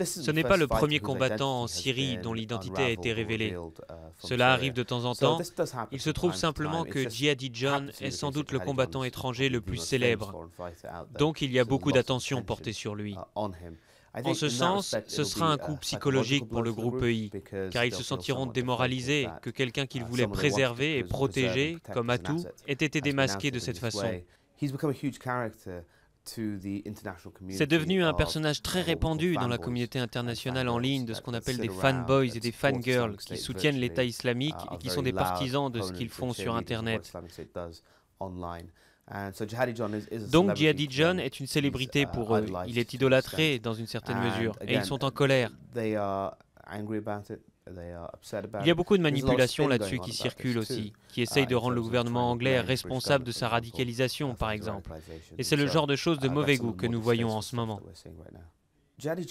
Ce n'est pas le premier combattant en Syrie dont l'identité a été révélée. Cela arrive de temps en temps. Il se trouve simplement que Jihadi John est sans doute le combattant étranger le plus célèbre. Donc il y a beaucoup d'attention portée sur lui. En ce sens, ce sera un coup psychologique pour le groupe EI, car ils se sentiront démoralisés que quelqu'un qu'ils voulaient préserver et protéger, comme atout, ait été démasqué de cette façon. C'est devenu un personnage très répandu dans la communauté internationale en ligne de ce qu'on appelle des fanboys et des fangirls qui soutiennent l'État islamique et qui sont des partisans de ce qu'ils font sur Internet. Donc Jihadi John est une célébrité pour eux. Il est idolâtré dans une certaine mesure et ils sont en colère. Il y a beaucoup de manipulations là-dessus qui circulent aussi, qui essayent de rendre le gouvernement anglais responsable de sa radicalisation, par exemple. Et c'est le genre de choses de mauvais goût que nous voyons en ce moment. Jihadi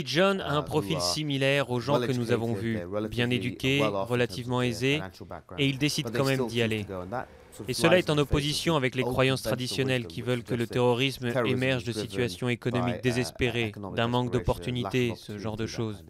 John a un profil similaire aux gens que nous avons vus, bien éduqués, relativement aisés, et il décide quand même d'y aller. Et cela est en opposition avec les croyances traditionnelles qui veulent que le terrorisme émerge de situations économiques désespérées, d'un manque d'opportunités, ce genre de choses.